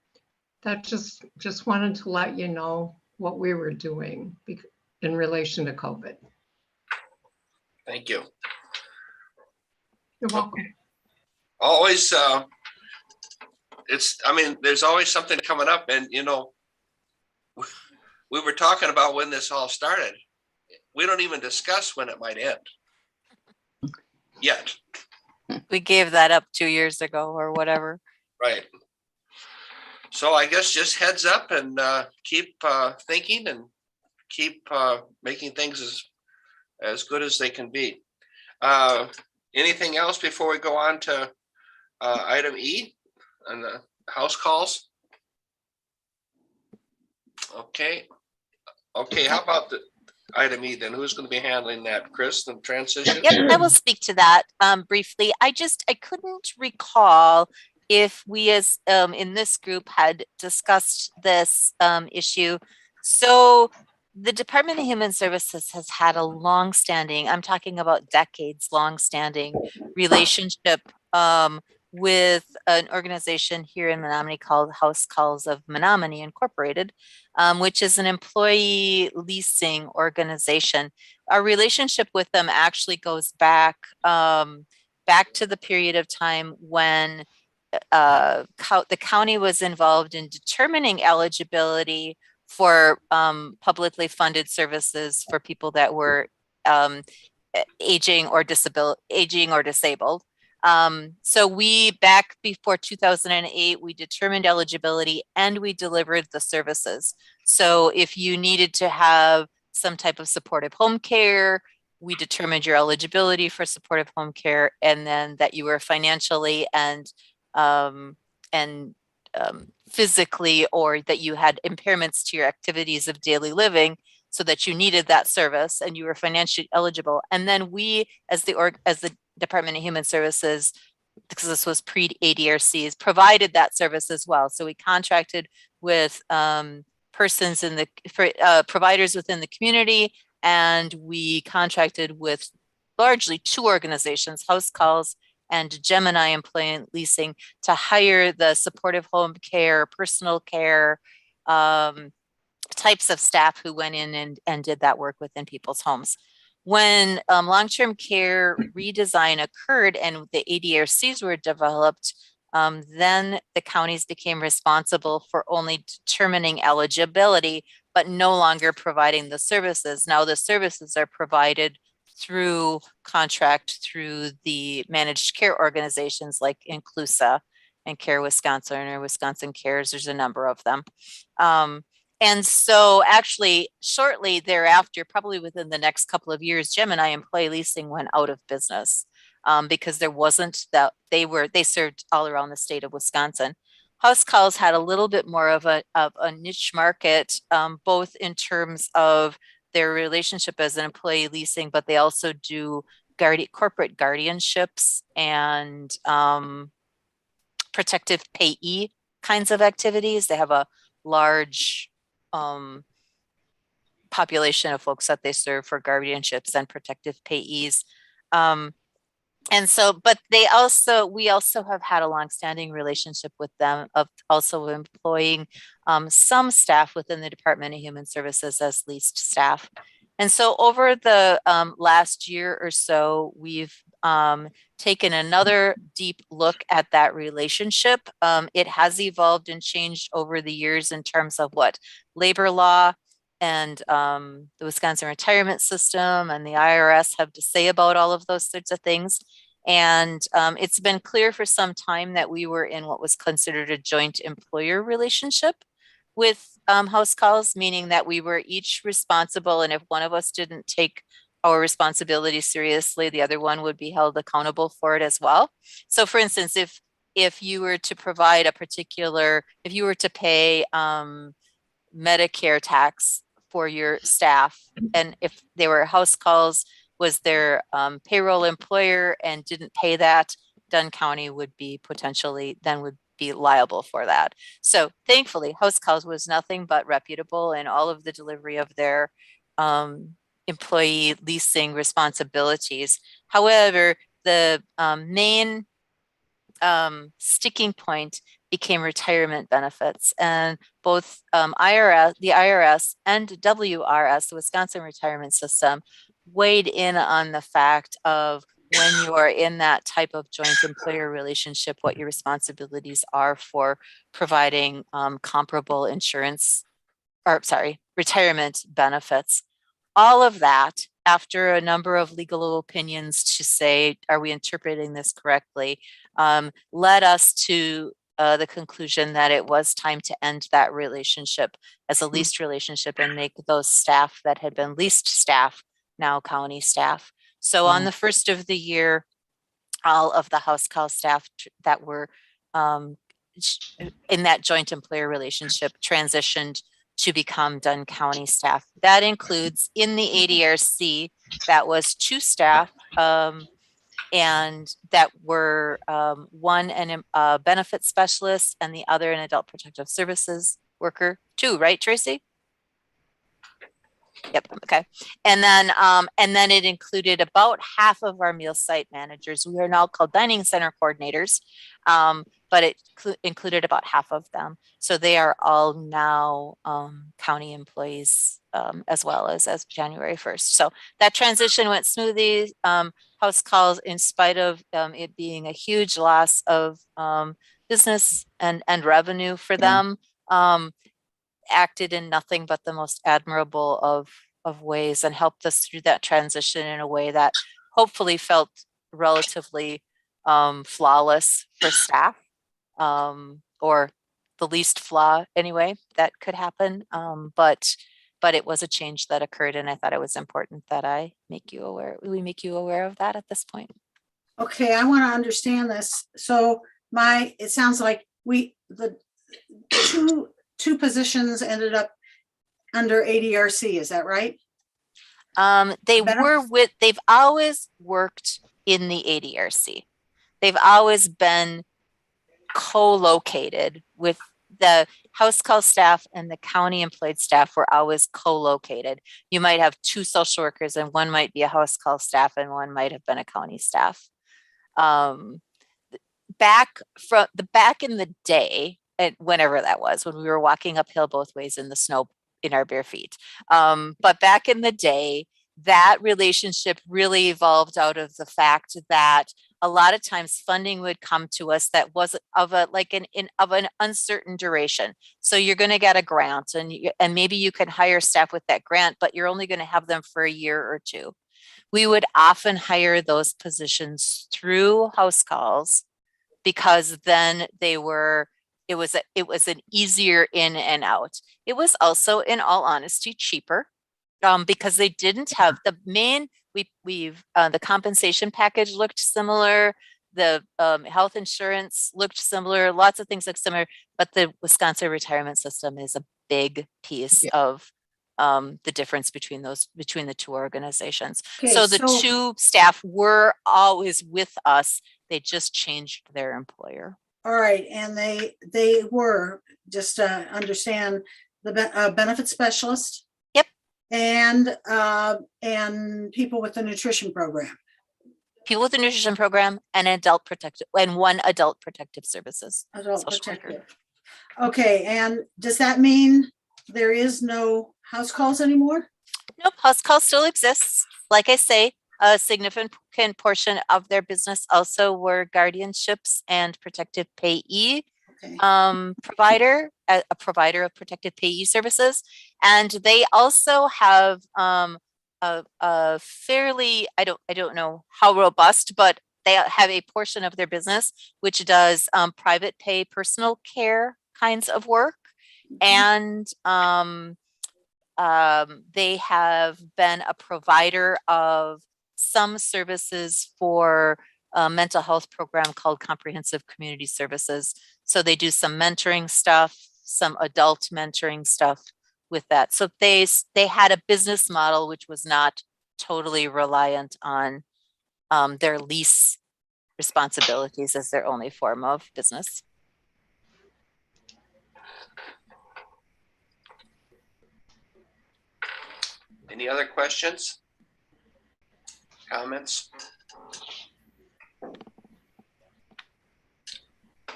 That just wanted to let you know what we were doing in relation to COVID. Thank you. You're welcome. Always, I mean, there's always something coming up, and you know, we were talking about when this all started. We don't even discuss when it might end yet. We gave that up 2 years ago or whatever. Right. So I guess just heads up and keep thinking and keep making things as good as they can be. Anything else before we go on to item E and the house calls? Okay. How about the item E then? Who's going to be handling that? Chris, the transition? Yep, I will speak to that briefly. I couldn't recall if we as in this group had discussed this issue. So the Department of Human Services has had a long-standing, I'm talking about decades long-standing relationship with an organization here in Menominee called House Calls of Menominee Incorporated, which is an employee leasing organization. Our relationship with them actually goes back to the period of time when the county was involved in determining eligibility for publicly funded services for people that were aging or disabled. So we, back before 2008, we determined eligibility and we delivered the services. So if you needed to have some type of supportive home care, we determined your eligibility for supportive home care, and then that you were financially and physically, or that you had impairments to your activities of daily living so that you needed that service and you were financially eligible. And then we, as the Department of Human Services, because this was pre-ADRCs, provided that service as well. So we contracted with providers within the community, and we contracted with largely 2 organizations, House Calls and Gemini Employment Leasing to hire the supportive home care, personal care types of staff who went in and did that work within people's homes. When long-term care redesign occurred and the ADRCs were developed, then the counties became responsible for only determining eligibility, but no longer providing the services. Now the services are provided through contract through the managed care organizations like Inclusa and Care Wisconsin or Wisconsin Cares. There's a number of them. And so actually shortly thereafter, probably within the next couple of years, Gemini Employee Leasing went out of business because there wasn't that they served all around the state of Wisconsin. House Calls had a little bit more of a niche market, both in terms of their relationship as an employee leasing, but they also do corporate guardianships and protective payee kinds of activities. They have a large population of folks that they serve for guardianships and protective payees. And so, but we also have had a longstanding relationship with them of also employing some staff within the Department of Human Services as leased staff. And so over the last year or so, we've taken another deep look at that relationship. It has evolved and changed over the years in terms of what labor law and the Wisconsin retirement system and the IRS have to say about all of those sorts of things. And it's been clear for some time that we were in what was considered a joint employer relationship with House Calls, meaning that we were each responsible. And if one of us didn't take our responsibility seriously, the other one would be held accountable for it as well. So for instance, if you were to provide if you were to pay Medicare tax for your staff, and if they were House Calls, was their payroll employer and didn't pay that, Dunn County would be liable for that. So thankfully, House Calls was nothing but reputable in all of the delivery of their employee leasing responsibilities. However, the main sticking point became retirement benefits, and both the IRS and WRS, the Wisconsin Retirement System, weighed in on the fact of when you are in that type of joint employer relationship, what your responsibilities are for providing comparable retirement benefits. All of that, after a number of legal opinions to say, are we interpreting this correctly, led us to the conclusion that it was time to end that relationship as a leased relationship and make those staff that had been leased staff now county staff. So on the first of the year, all of the House Call staff that were in that joint employer relationship transitioned to become Dunn County staff. That includes in the ADRC, that was 2 staff and that were one a benefit specialist and the other an adult protective services worker. 2, right, Tracy? Yep. Okay. And then it included about half of our meal site managers. We are now called dining center coordinators, but it included about half of them. So they are all now county employees as well as January 1st. So that transition went smoothly. House Calls, in spite of it being a huge loss of business and revenue for them, acted in nothing but the most admirable of ways and helped us through that transition in a way that hopefully felt relatively flawless for staff, or the least flaw anyway that could happen. But it was a change that occurred, and I thought it was important that we make you aware of that at this point. Okay, I want to understand this. So it sounds like the two positions ended up under ADRC, is that right? They've always worked in the ADRC. They've always been co-located with the House Call staff, and the county employed staff were always co-located. You might have 2 social workers and one might be a House Call staff and one might have been a county staff. back in the day, and whenever that was, when we were walking uphill both ways in the snow in our bare feet. But back in the day, that relationship really evolved out of the fact that a lot of times funding would come to us that was of an uncertain duration. So you're going to get a grant, and maybe you can hire staff with that grant, but you're only going to have them for a year or two. We would often hire those positions through house calls, because then it was an easier in and out. It was also, in all honesty, cheaper, because they didn't have the main, the compensation package looked similar. The health insurance looked similar. Lots of things look similar, but the Wisconsin retirement system is a big piece of the difference between the two organizations. Okay, so the two staff were always with us. They just changed their employer. All right, and they were, just to understand, the benefit specialist. Yep. And people with the nutrition program. People with the nutrition program and one adult protective services. Adult protective. Okay, and does that mean there is no house calls anymore? Nope, house calls still exists. Like I say, a significant portion of their business also were guardianships and protective payee provider, a provider of protective payee services. And they also have a fairly, I don't know how robust, but they have a portion of their business which does private pay personal care kinds of work. And they have been a provider of some services for a mental health program called Comprehensive Community Services. So they do some mentoring stuff, some adult mentoring stuff with that. So they had a business model which was not totally reliant on their lease responsibilities as their only form of business. Any other questions? Comments?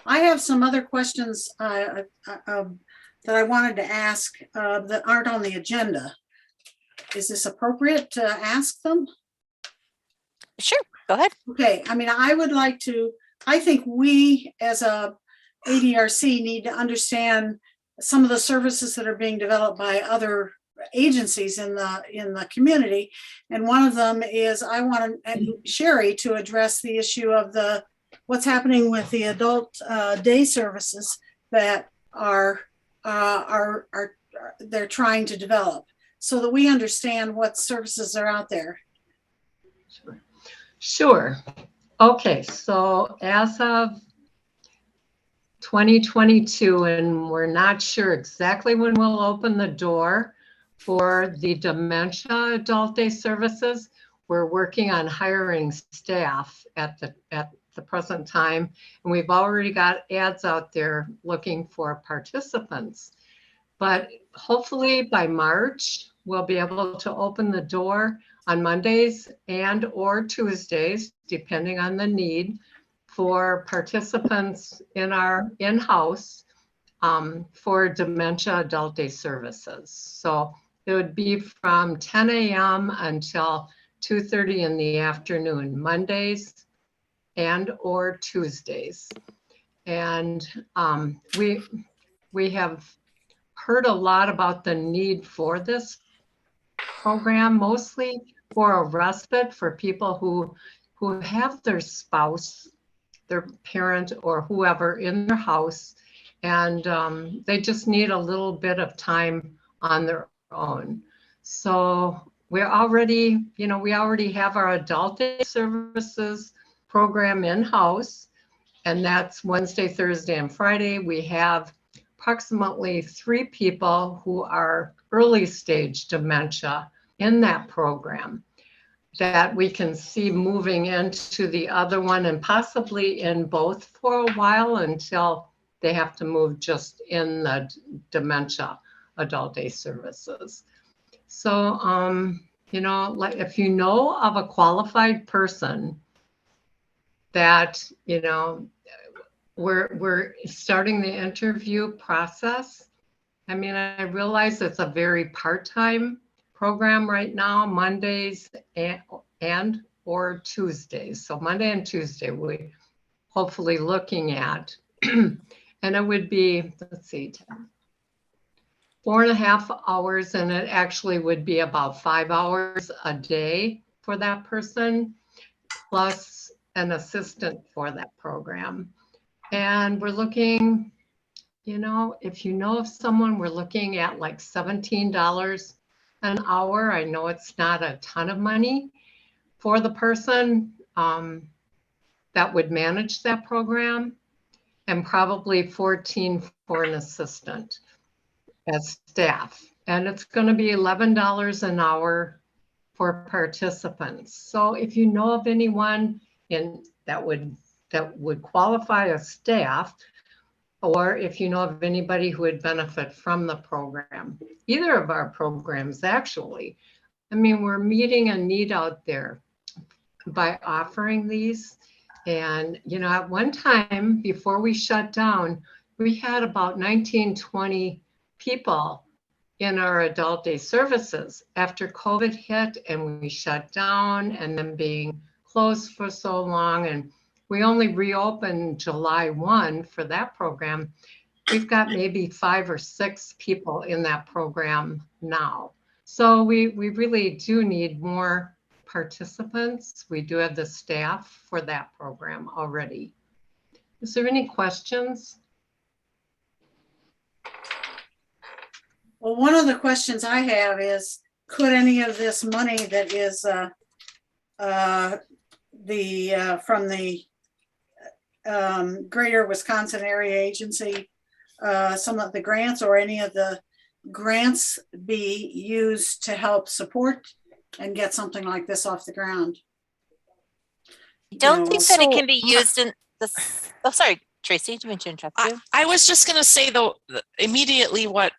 I have some other questions that I wanted to ask that aren't on the agenda. Is this appropriate to ask them? Sure, go ahead. Okay, I mean, I think we as a ADRC need to understand some of the services that are being developed by other agencies in the community. And one of them is, I want Sherry to address the issue of what's happening with the adult day services that they're trying to develop, so that we understand what services are out there. Sure. Okay, so as of 2022, and we're not sure exactly when we'll open the door for the dementia adult day services, we're working on hiring staff at the present time, and we've already got ads out there looking for participants. But hopefully by March, we'll be able to open the door on Mondays and or Tuesdays, depending on the need, for participants in our in-house for dementia adult day services. So it would be from 10 a.m. until 2:30 in the afternoon, Mondays and or Tuesdays. And we have heard a lot about the need for this program, mostly for a respite for people who have their spouse, their parent, or whoever in their house, and they just need a little bit of time on their own. So we already have our adult day services program in-house, and that's Wednesday, Thursday, and Friday. We have approximately 3 people who are early stage dementia in that program that we can see moving into the other one, and possibly in both for a while until they have to move just in the dementia adult day services. So, like if you know of a qualified person that, you know, we're starting the interview process. I mean, I realize it's a very part-time program right now, Mondays and or Tuesdays. So Monday and Tuesday, we hopefully looking at, and it would be, let's see, 4.5 hours, and it actually would be about 5 hours a day for that person, plus an assistant for that program. And we're looking, you know, if you know of someone, we're looking at like $17 an hour. I know it's not a ton of money for the person that would manage that program, and probably $14 for an assistant as staff. And it's going to be $11 an hour for participants. So if you know of anyone that would qualify as staff, or if you know of anybody who would benefit from the program, either of our programs, actually. I mean, we're meeting a need out there by offering these. And, you know, at one time before we shut down, we had about 19, 20 people in our adult day services. After COVID hit and we shut down, and then being closed for so long, and we only reopened July 1 for that program, we've got maybe 5 or 6 people in that program now. So we really do need more participants. We do have the staff for that program already. Is there any questions? Well, one of the questions I have is, could any of this money that is from the Greater Wisconsin Area Agency, some of the grants or any of the grants be used to help support and get something like this off the ground? I don't think that it can be used in this. Oh, sorry, Tracy, do you mean to interrupt you? I was just going to say, though, immediately what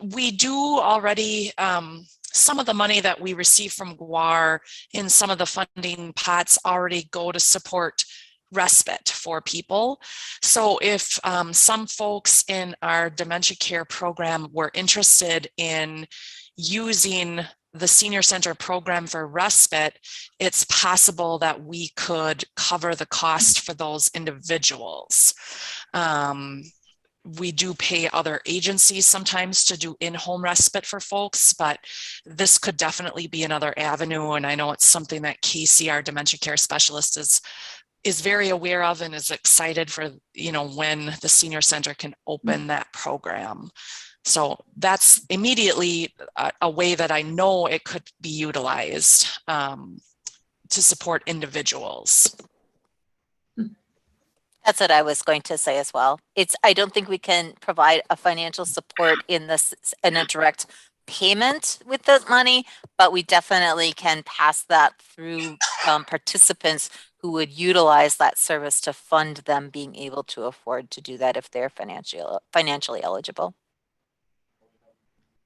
we do already, some of the money that we receive from GWAR in some of the funding pots already go to support respite for people. So if some folks in our dementia care program were interested in using the senior center program for respite, it's possible that we could cover the cost for those individuals. We do pay other agencies sometimes to do in-home respite for folks, but this could definitely be another avenue. And I know it's something that Casey, our dementia care specialist, is very aware of and is excited for, you know, when the senior center can open that program. So that's immediately a way that I know it could be utilized to support individuals. That's what I was going to say as well. I don't think we can provide a financial support in a direct payment with the money, but we definitely can pass that through participants who would utilize that service to fund them being able to afford to do that if they're financially eligible.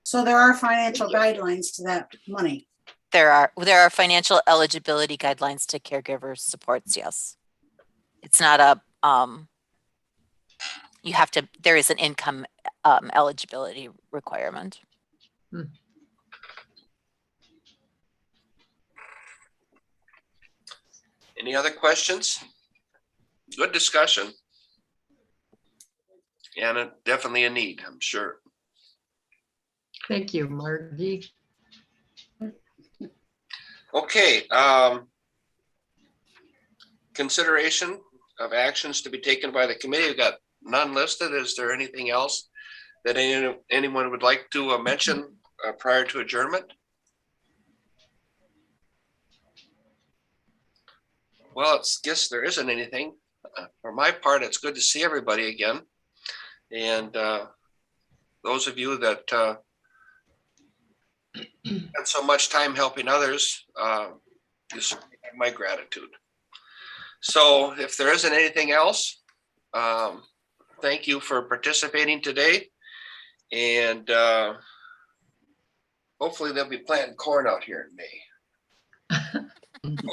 So there are financial guidelines to that money. There are financial eligibility guidelines to caregiver supports. Yes, it's not a there is an income eligibility requirement. Any other questions? Good discussion. And definitely a need, I'm sure. Thank you, Margie. Okay. Consideration of actions to be taken by the committee. We've got none listed. Is there anything else that anyone would like to mention prior to adjournment? Well, I guess there isn't anything. For my part, it's good to see everybody again. And those of you that spent so much time helping others, just my gratitude. So if there isn't anything else, thank you for participating today. And hopefully they'll be planting corn out here in May.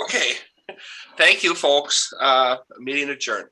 Okay. Thank you, folks. Meeting adjourned.